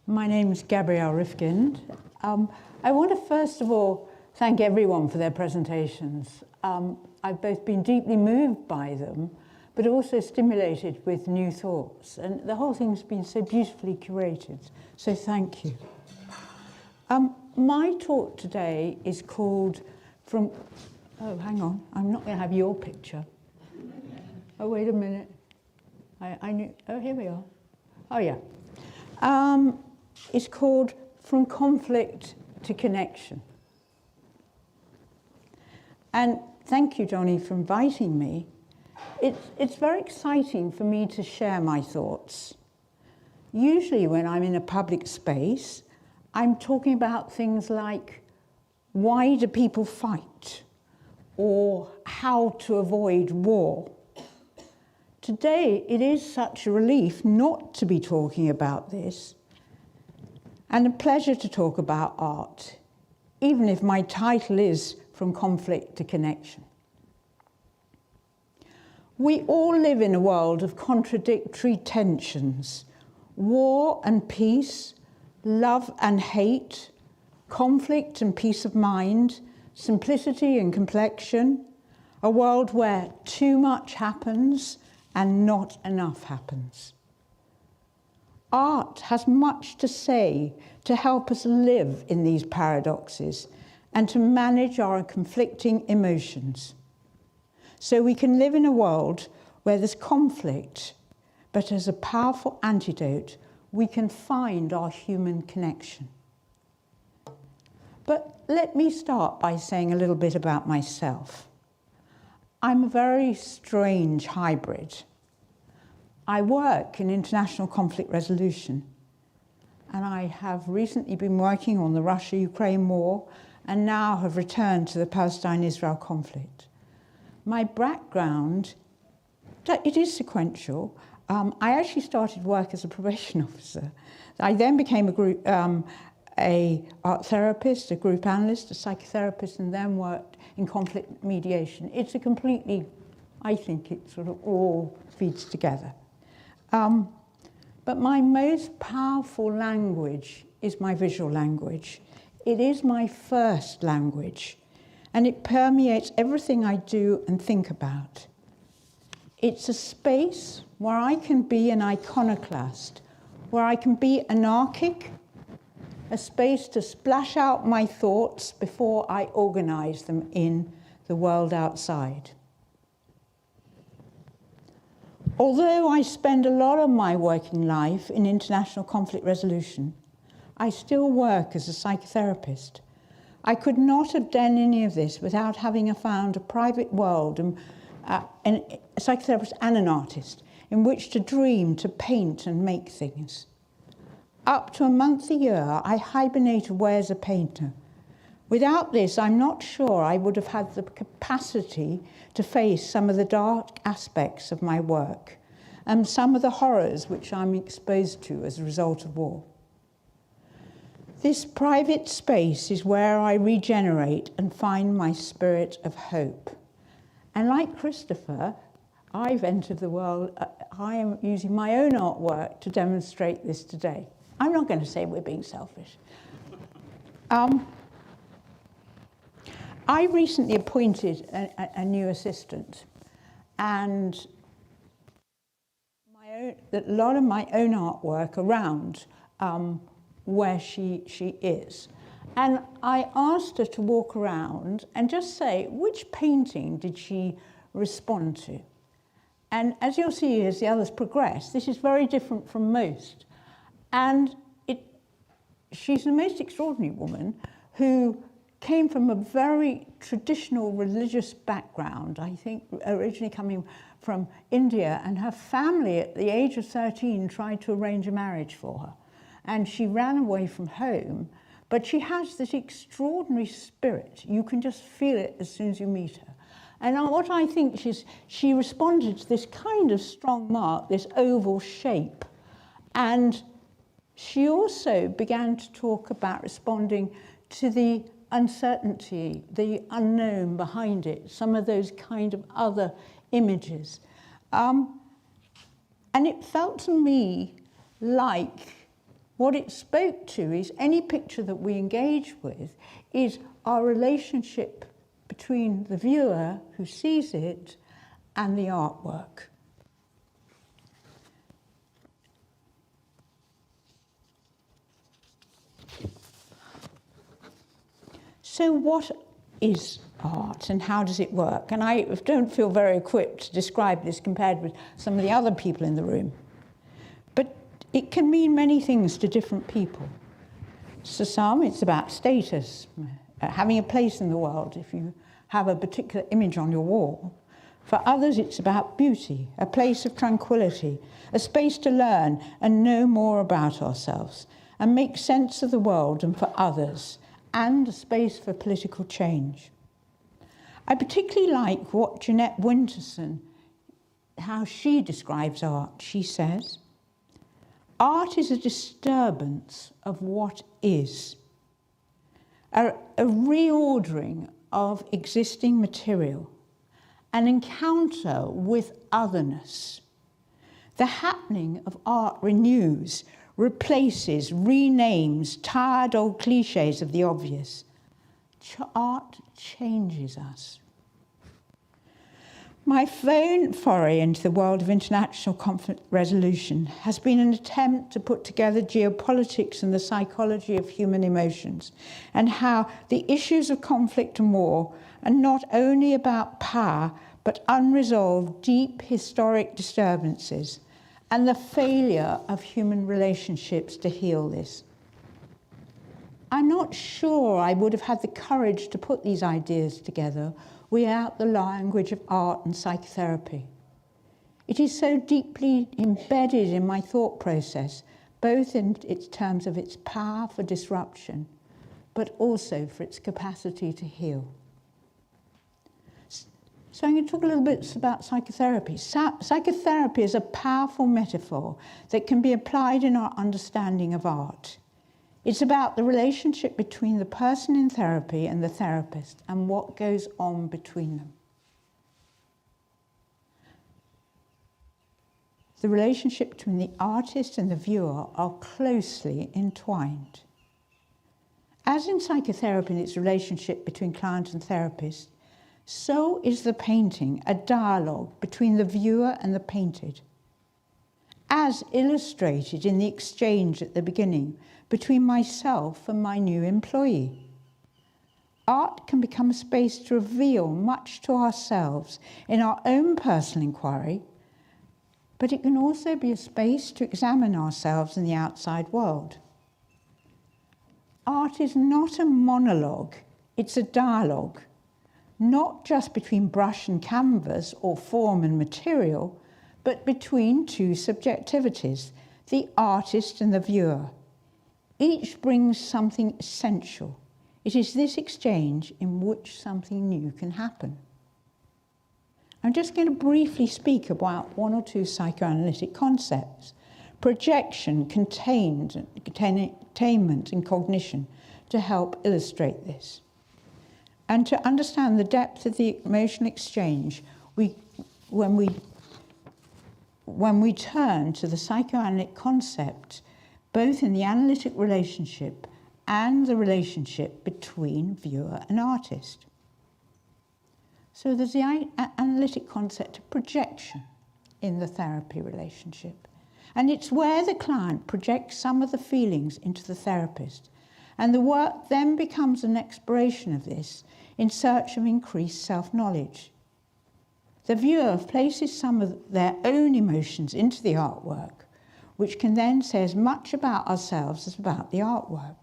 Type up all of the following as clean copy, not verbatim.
My name's Gabrielle Rifkind. I want to first of all thank everyone for their presentations. I've both been deeply moved by them, but also stimulated with new thoughts. And the whole thing's been so beautifully curated, so thank you. My talk today is called From... Oh, hang on, I'm not going to have your picture. Oh, wait a minute. I knew... Oh, here we are. Oh, yeah. It's called From Conflict to Connection. And thank you, Johnny, for inviting me. It's very exciting for me to share my thoughts. Usually when I'm in a public space, I'm talking about things like, why do people fight? Or how to avoid war. Today, it is such a relief not to be talking about this, and a pleasure to talk about art, even if my title is From Conflict to Connection. We all live in a world of contradictory tensions, war and peace, love and hate, conflict and peace of mind, simplicity and complexion, a world where too much happens and not enough happens. Art has much to say to help us live in these paradoxes and to manage our conflicting emotions. So we can live in a world where there's conflict, but as a powerful antidote, we can find our human connection. But let me start by saying a little bit about myself. I'm a very strange hybrid. I work in international conflict resolution, and I have recently been working on the Russia-Ukraine war and now have returned to the Palestine-Israel conflict. My background, it is sequential. I actually started work as a probation officer. I then became a art therapist, a group analyst, a psychotherapist, and then worked in conflict mediation. It's a completely, I think it sort of all feeds together. But my most powerful language is my visual language. It is my first language, and it permeates everything I do and think about. It's a space where I can be an iconoclast, where I can be anarchic, a space to splash out my thoughts before I organize them in the world outside. Although I spend a lot of my working life in international conflict resolution, I still work as a psychotherapist. I could not have done any of this without having found a private world, and a psychotherapist and an artist, in which to dream, to paint and make things. Up to a month a year, I hibernate away as a painter. Without this, I'm not sure I would have had the capacity to face some of the dark aspects of my work and some of the horrors which I'm exposed to as a result of war. This private space is where I regenerate and find my spirit of hope. And like Christopher, I've entered the world. I am using my own artwork to demonstrate this today. I'm not going to say we're being selfish. I recently appointed a new assistant, and a lot of my own artwork around where she is. And I asked her to walk around and just say, which painting did she respond to? And as you'll see as the others progress, this is very different from most. And she's the most extraordinary woman who came from a very traditional religious background, I think originally coming from India, and her family at the age of 13 tried to arrange a marriage for her. And she ran away from home, but she has this extraordinary spirit. You can just feel it as soon as you meet her. And what I think she responded to this kind of strong mark, this oval shape. And she also began to talk about responding to the uncertainty, the unknown behind it, some of those kind of other images. And it felt to me like What it spoke to is any picture that we engage with is our relationship between the viewer who sees it and the artwork. So what is art and how does it work? And I don't feel very equipped to describe this compared with some of the other people in the room. But it can mean many things to different people. For some, it's about status, having a place in the world if you have a particular image on your wall. For others, it's about beauty, a place of tranquility, a space to learn and know more about ourselves and make sense of the world and for others, and a space for political change. I particularly like what Jeanette Winterson, how she describes art. She says, art is a disturbance of what is, a reordering of existing material, an encounter with otherness. The happening of art renews, replaces, renames tired old cliches of the obvious. Art changes us. My own foray into the world of international conflict resolution has been an attempt to put together geopolitics and the psychology of human emotions, and how the issues of conflict and war are not only about power, but unresolved, deep historic disturbances, and the failure of human relationships to heal this. I'm not sure I would have had the courage to put these ideas together without the language of art and psychotherapy. It is so deeply embedded in my thought process, both in its terms of its power for disruption, but also for its capacity to heal. So I'm going to talk a little bit about psychotherapy. Psychotherapy is a powerful metaphor that can be applied in our understanding of art. It's about the relationship between the person in therapy and the therapist and what goes on between them. The relationship between the artist and the viewer are closely entwined. As in psychotherapy and its relationship between client and therapist, so is the painting a dialogue between the viewer and the painted, as illustrated in the exchange at the beginning between myself and my new employee. Art can become a space to reveal much to ourselves in our own personal inquiry, but it can also be a space to examine ourselves in the outside world. Art is not a monologue, it's a dialogue, not just between brush and canvas or form and material, but between two subjectivities, the artist and the viewer. Each brings something essential. It is this exchange in which something new can happen. I'm just going to briefly speak about one or two psychoanalytic concepts: projection, containment, and cognition, to help illustrate this. And to understand the depth of the emotional exchange, when we turn to the psychoanalytic concept, both in the analytic relationship and the relationship between viewer and artist. So there's the analytic concept of projection in the therapy relationship. And it's where the client projects some of the feelings into the therapist. And the work then becomes an exploration of this in search of increased self-knowledge. The viewer places some of their own emotions into the artwork, which can then say as much about ourselves as about the artwork.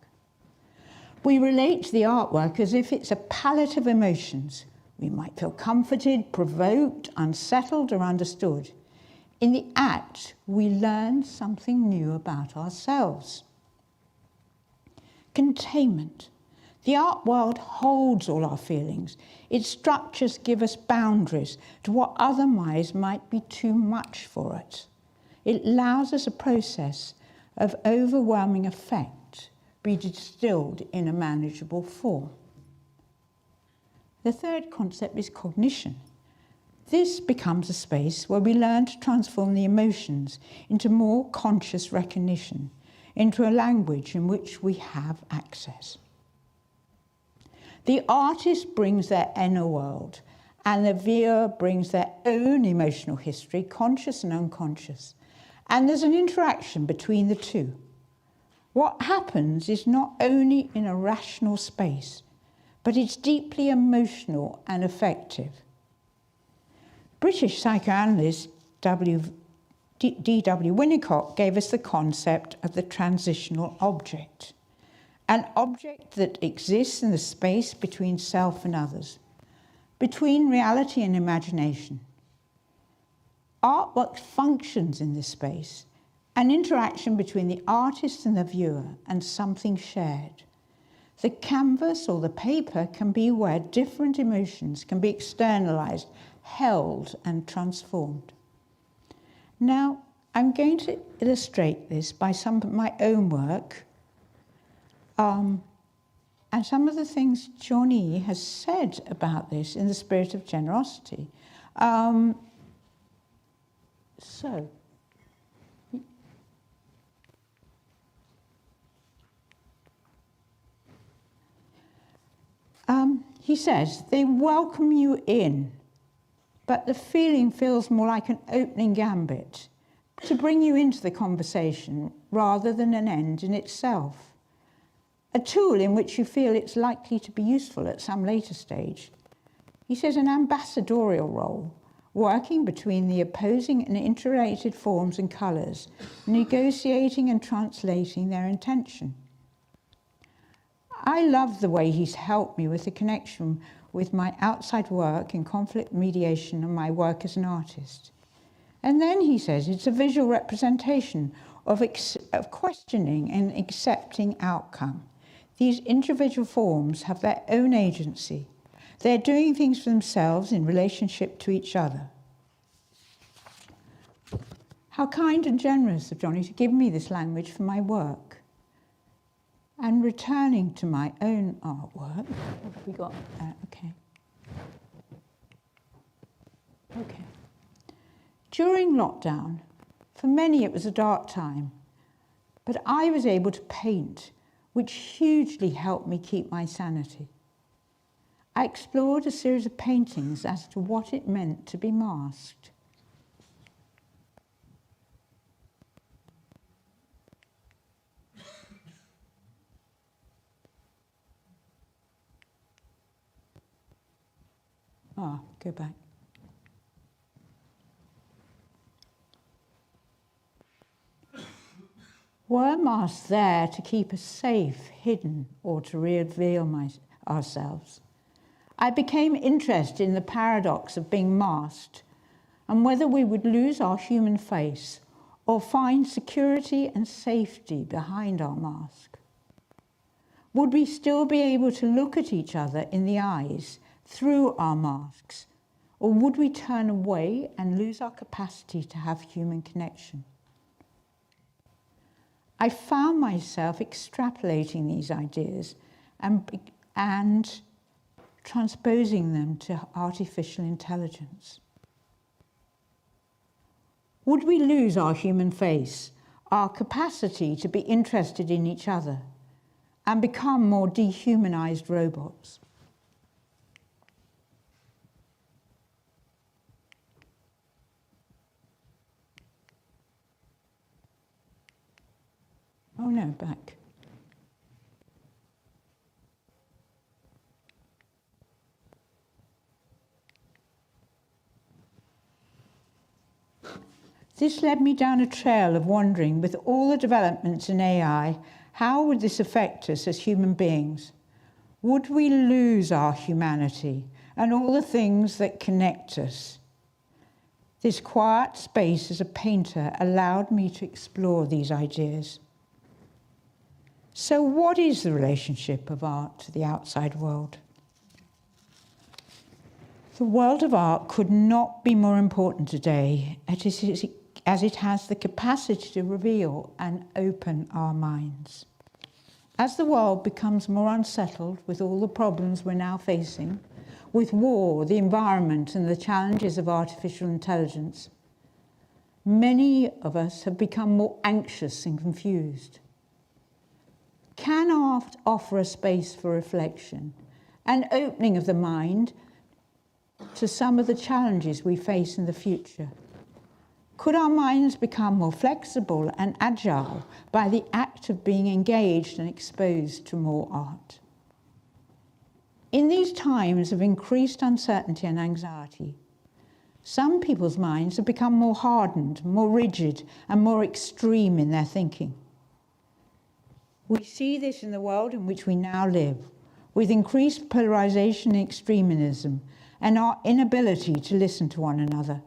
We relate to the artwork as if it's a palette of emotions. We might feel comforted, provoked, unsettled, or understood. In the act, we learn something new about ourselves. Containment. The art world holds all our feelings. Its structures give us boundaries to what otherwise might be too much for it. It allows us a process of overwhelming effect be distilled in a manageable form. The third concept is cognition. This becomes a space where we learn to transform the emotions into more conscious recognition, into a language in which we have access. The artist brings their inner world, and the viewer brings their own emotional history, conscious and unconscious, and there's an interaction between the two. What happens is not only in a rational space, but it's deeply emotional and affective. British psychoanalyst D.W. Winnicott gave us the concept of the transitional object, an object that exists in the space between self and others, between reality and imagination. Artwork functions in this space, an interaction between the artist and the viewer, and something shared. The canvas or the paper can be where different emotions can be externalized, held and transformed. Now, I'm going to illustrate this by some of my own work, and some of the things Johnny has said about this in the spirit of generosity. He says, they welcome you in, but the feeling feels more like an opening gambit to bring you into the conversation rather than an end in itself. A tool in which you feel it's likely to be useful at some later stage. He says an ambassadorial role, working between the opposing and interrelated forms and colours, negotiating and translating their intention. I love the way he's helped me with the connection with my outside work in conflict mediation and my work as an artist. And then he says it's a visual representation of questioning and accepting outcome. These individual forms have their own agency. They're doing things for themselves in relationship to each other. How kind and generous of Johnny to give me this language for my work. And returning to my own artwork, what have we got there? Okay. During lockdown, for many it was a dark time, but I was able to paint, which hugely helped me keep my sanity. I explored a series of paintings as to what it meant to be masked. Go back. Were masks there to keep us safe, hidden, or to reveal ourselves? I became interested in the paradox of being masked and whether we would lose our human face or find security and safety behind our mask. Would we still be able to look at each other in the eyes through our masks, or would we turn away and lose our capacity to have human connection? I found myself extrapolating these ideas and transposing them to artificial intelligence. Would we lose our human face, our capacity to be interested in each other, and become more dehumanized robots? Oh no, back. This led me down a trail of wondering, with all the developments in AI, how would this affect us as human beings? Would we lose our humanity and all the things that connect us? This quiet space as a painter allowed me to explore these ideas. So what is the relationship of art to the outside world? The world of art could not be more important today as it has the capacity to reveal and open our minds. As the world becomes more unsettled with all the problems we're now facing, with war, the environment, and the challenges of artificial intelligence, many of us have become more anxious and confused. Can art offer a space for reflection, an opening of the mind to some of the challenges we face in the future? Could our minds become more flexible and agile by the act of being engaged and exposed to more art? In these times of increased uncertainty and anxiety, some people's minds have become more hardened, more rigid, and more extreme in their thinking. We see this in the world in which we now live, with increased polarization and extremism, and our inability to listen to one another.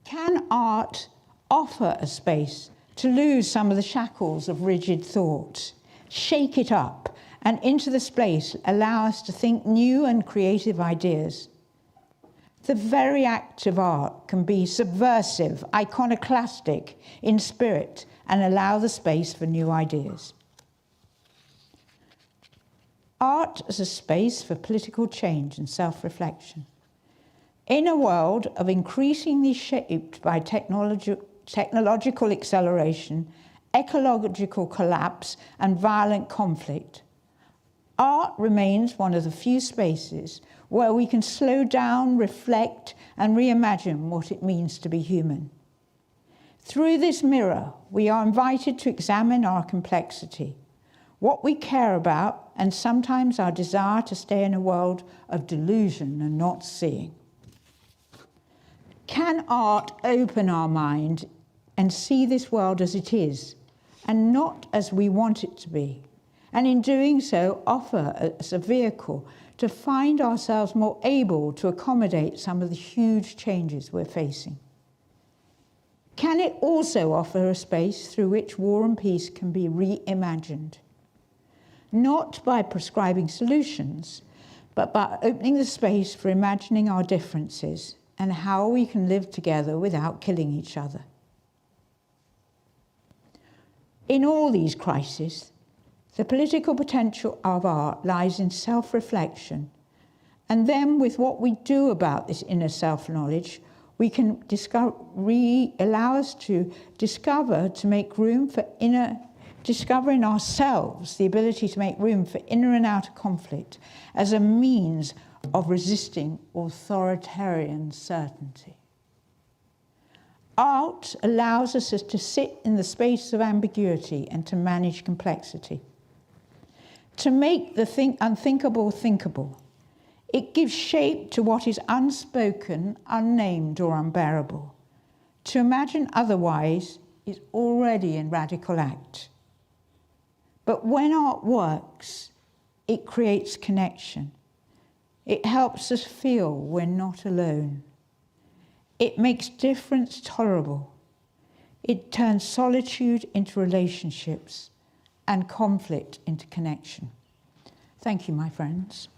Can art offer a space to lose some of the shackles of rigid thought, shake it up, and into the space allow us to think new and creative ideas? The very act of art can be subversive, iconoclastic in spirit, and allow the space for new ideas. Art as a space for political change and self-reflection. In a world of increasingly shaped by technological acceleration, ecological collapse, and violent conflict, art remains one of the few spaces where we can slow down, reflect, and reimagine what it means to be human. Through this mirror, we are invited to examine our complexity, what we care about, and sometimes our desire to stay in a world of delusion and not seeing. Can art open our mind and see this world as it is, and not as we want it to be, and in doing so offer us a vehicle to find ourselves more able to accommodate some of the huge changes we're facing? Can it also offer a space through which war and peace can be reimagined? Not by prescribing solutions, but by opening the space for imagining our differences and how we can live together without killing each other. In all these crises, the political potential of art lies in self-reflection, and then with what we do about this inner self-knowledge, we can allow us to discover, to make room for discover in ourselves the ability to make room for inner and outer conflict as a means of resisting authoritarian certainty. Art allows us to sit in the space of ambiguity and to manage complexity, to make the unthinkable thinkable. It gives shape to what is unspoken, unnamed, or unbearable. To imagine otherwise is already a radical act. But when art works, it creates connection. It helps us feel we're not alone. It makes difference tolerable. It turns solitude into relationships and conflict into connection. Thank you, my friends.